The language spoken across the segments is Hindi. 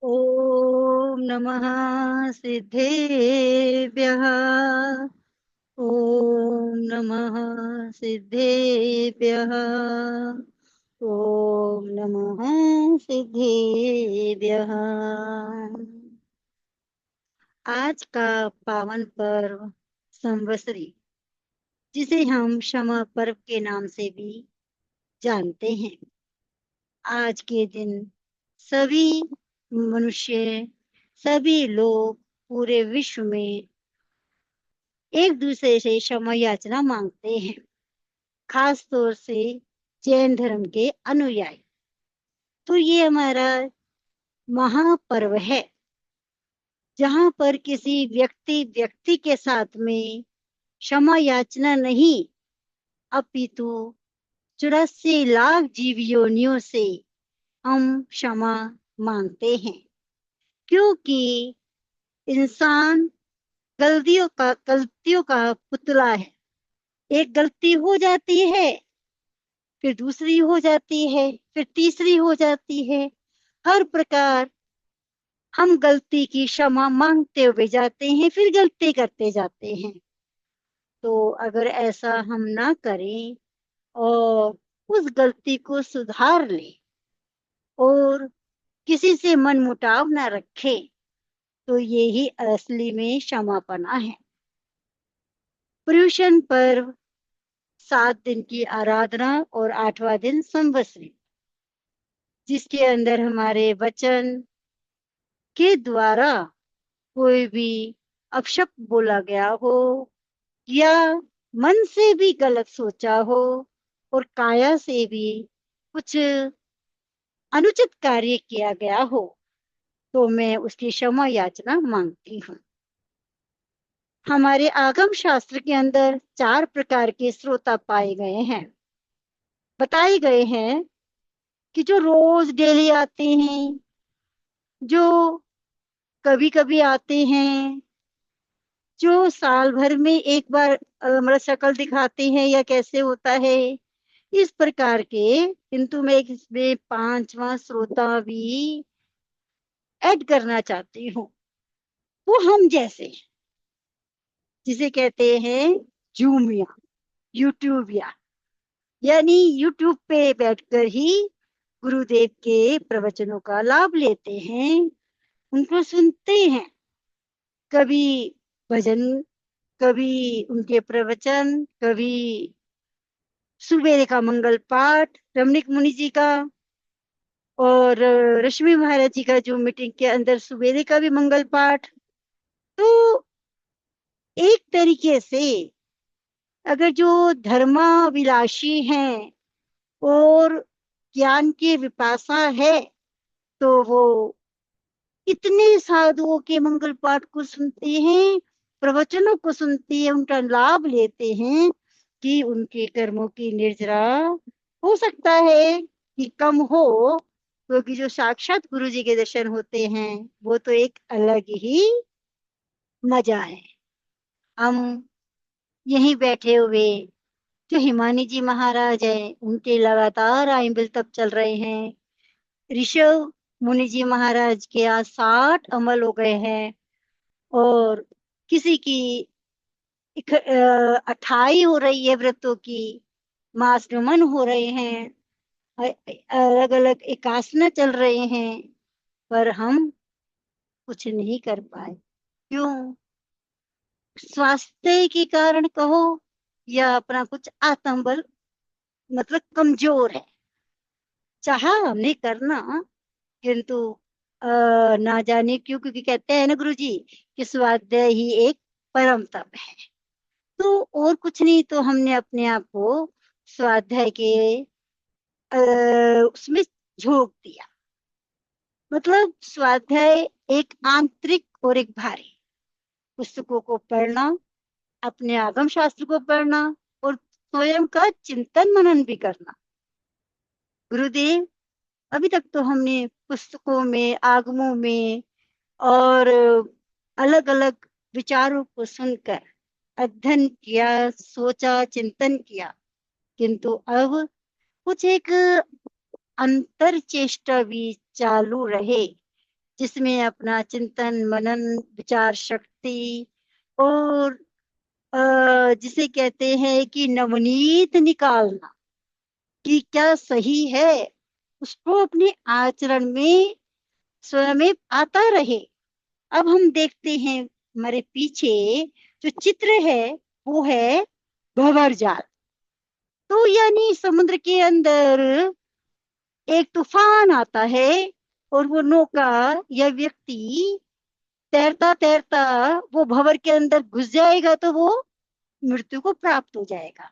ॐ नमः सिद्धेभ्यः। ॐ नमः सिद्धेभ्यः। ॐ नमः सिद्धेभ्यः। आज का पावन पर्व संवत्सरी, जिसे हम क्षमा पर्व के नाम से भी जानते हैं, आज के दिन सभी मनुष्य, सभी लोग पूरे विश्व में एक दूसरे से क्षमा याचना मांगते हैं। खास तौर से जैन धर्म के अनुयायी। तो ये हमारा महापर्व है, जहां पर किसी व्यक्ति के साथ में क्षमा याचना नहीं, अपितु 84 लाख जीव योनियों से हम क्षमा मांगते हैं। क्योंकि इंसान गलतियों का पुतला है। एक गलती हो जाती है, फिर दूसरी हो जाती है, फिर तीसरी हो जाती है। हर प्रकार हम गलती की क्षमा मांगते हुए जाते हैं, फिर गलती करते जाते हैं। तो अगर ऐसा हम ना करें और उस गलती को सुधार लें और किसी से मनमुटाव ना रखें, तो ये ही असली में क्षमापना है। पर्युषण पर्व 7 दिन की आराधना और 8वां दिन संवत्सरी, जिसके अंदर हमारे वचन के द्वारा कोई भी अपशब्द बोला गया हो या मन से भी गलत सोचा हो और काया से भी कुछ अनुचित कार्य किया गया हो, तो मैं उसकी क्षमा याचना मांगती हूँ। हमारे आगम शास्त्र के अंदर 4 प्रकार के श्रोता पाए गए हैं, बताए गए हैं कि जो रोज डेली आते हैं, जो कभी कभी आते हैं, जो साल भर में एक बार मतलब शक्ल दिखाते हैं या कैसे होता है, इस प्रकार के। किंतु मैं इसमें 5वां श्रोता भी ऐड करना चाहती हूँ। वो हम जैसे, जिसे कहते हैं जूमिया, यूट्यूबिया, यानी यूट्यूब पे बैठकर ही गुरुदेव के प्रवचनों का लाभ लेते हैं, उनको सुनते हैं। कभी भजन, कभी उनके प्रवचन, कभी सुबेरे का मंगल पाठ रमणीक मुनि जी का, और रश्मि महाराज जी का जो मीटिंग के अंदर सुबेरे का भी मंगल पाठ। तो एक तरीके से अगर जो धर्माभिलाषी हैं और ज्ञान की विपाशा है, तो वो इतने साधुओं के मंगल पाठ को सुनते हैं, प्रवचनों को सुनते हैं, उनका लाभ लेते हैं कि उनके कर्मों की निर्जरा हो सकता है कि कम हो, क्योंकि जो साक्षात गुरु जी के दर्शन होते हैं वो तो एक अलग ही मजा है। हम यहीं बैठे हुए, जो हिमानी जी महाराज हैं, उनके लगातार आइंबिल तप चल रहे हैं। ऋषभ मुनि जी महाराज के आज 60 अमल हो गए हैं, और किसी की 28 हो रही है व्रतों की, मास गमन हो रहे हैं, अलग अलग एकासना चल रहे हैं, पर हम कुछ नहीं कर पाए। क्यों? स्वास्थ्य के कारण कहो या अपना कुछ आत्मबल मतलब कमजोर है। चाहा हमने करना, किंतु ना जाने क्यों, क्योंकि कहते हैं ना गुरु जी कि स्वाध्याय ही एक परम तप है। तो और कुछ नहीं, तो हमने अपने आप को स्वाध्याय के उसमें झोंक दिया। मतलब स्वाध्याय एक आंतरिक और एक बाहरी, पुस्तकों को पढ़ना, अपने आगम शास्त्र को पढ़ना और स्वयं का चिंतन मनन भी करना। गुरुदेव, अभी तक तो हमने पुस्तकों में, आगमों में और अलग अलग विचारों को सुनकर अध्ययन किया, सोचा, चिंतन किया, किंतु अब कुछ एक अंतर चेष्टा भी चालू रहे, जिसमें अपना चिंतन मनन विचार शक्ति और जिसे कहते हैं कि नवनीत निकालना कि क्या सही है, उसको अपने आचरण में स्वयं आता रहे। अब हम देखते हैं हमारे पीछे जो चित्र है वो है भंवर जाल। तो यानी समुद्र के अंदर एक तूफान आता है और वो नौका या व्यक्ति तैरता तैरता वो भंवर के अंदर घुस जाएगा तो वो मृत्यु को प्राप्त हो जाएगा।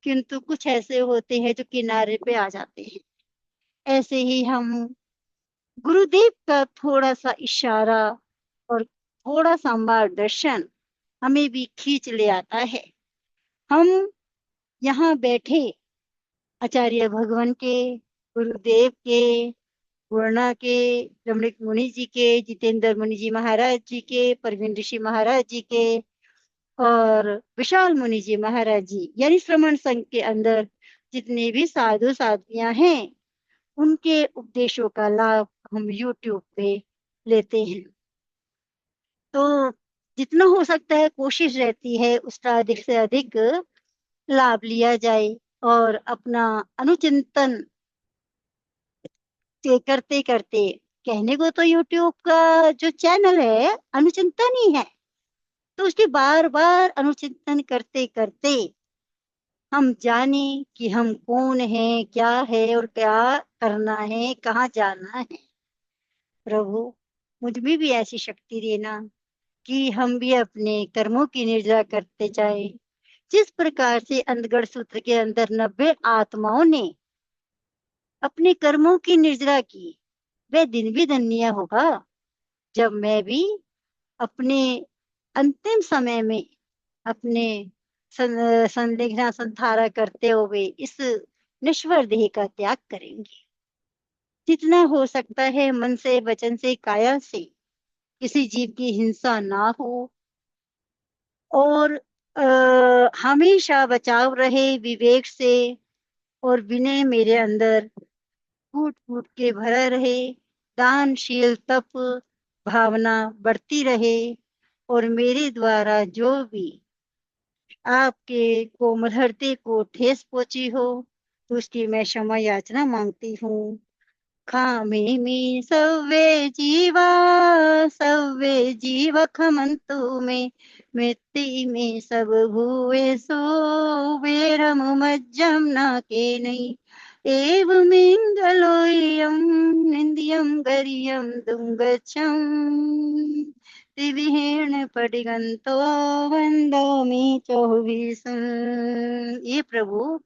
किंतु कुछ ऐसे होते हैं जो किनारे पे आ जाते हैं। ऐसे ही हम गुरुदेव का थोड़ा सा इशारा और थोड़ा सा मार्गदर्शन हमें भी खींच ले आता है। हम यहाँ बैठे आचार्य भगवान के, गुरुदेव के, पूर्णा के, रमणीक मुनि जी के, जितेंद्र मुनि जी महाराज जी के, परवीन ऋषि महाराज जी के और विशाल मुनि जी महाराज जी, यानी श्रमण संघ के अंदर जितने भी साधु साधियां हैं, उनके उपदेशों का लाभ हम YouTube पे लेते हैं। तो जितना हो सकता है कोशिश रहती है उसका अधिक से अधिक लाभ लिया जाए और अपना अनुचिंतन करते करते, कहने को तो YouTube का जो चैनल है अनुचिंतन ही है, तो उसके बार बार अनुचिंतन करते करते हम जाने कि हम कौन हैं, क्या है और क्या करना है, कहाँ जाना है। प्रभु, मुझ में भी ऐसी शक्ति देना कि हम भी अपने कर्मों की निर्जरा करते जाए। जिस प्रकार से अंधगढ़ सूत्र के अंदर 90 आत्माओं ने अपने कर्मों की निर्जरा की, वह दिन भी धन्य होगा जब मैं भी अपने अंतिम समय में अपने संलेखना संधारा करते हुए इस नश्वर देह का त्याग करेंगे। जितना हो सकता है मन से वचन से काया से किसी जीव की हिंसा ना हो और हमेशा बचाव रहे विवेक से और विनय मेरे अंदर फूट फूट के भरा रहे, दानशील तप भावना बढ़ती रहे और मेरे द्वारा जो भी आपके कोमल हृदय को ठेस पहुंची हो तो उसकी मैं क्षमा याचना मांगती हूँ। खामेमि सव्वे जीव खमन्तु मे मृत्ति में सब भूयसो वेरम मज्जम न केनै एवमिङ्गलोऽयं निन्द्यं गर्यं दुङ्गच्छम् त्रिविहेण पडिगन्तो वन्दामि चौबीसं। ये प्रभु,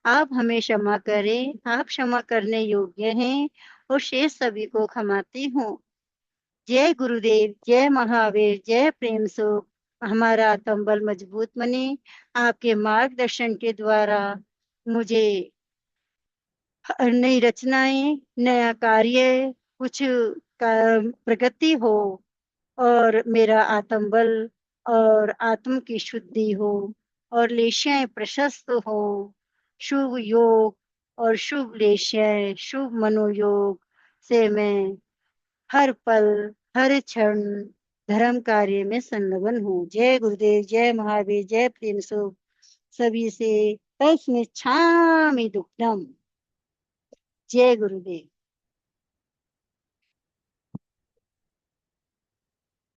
आप हमें क्षमा करें, आप क्षमा करने योग्य हैं और शेष सभी को क्षमाती हूँ। जय गुरुदेव, जय महावीर, जय प्रेम सुख। हमारा आत्मबल मजबूत बने। आपके मार्गदर्शन के द्वारा मुझे नई रचनाएं, नया कार्य, कुछ का प्रगति हो और मेरा आत्मबल और आत्म की शुद्धि हो और लेशाएं प्रशस्त हो। शुभ योग और शुभ लेशाएं, शुभ मनोयोग से मैं हर पल हर क्षण धर्म कार्य में संलग्न हूँ। जय गुरुदेव, जय महावीर, जय प्रेम सुख। सभी से तस्मै छामि दुक्कडम। जय गुरुदेव।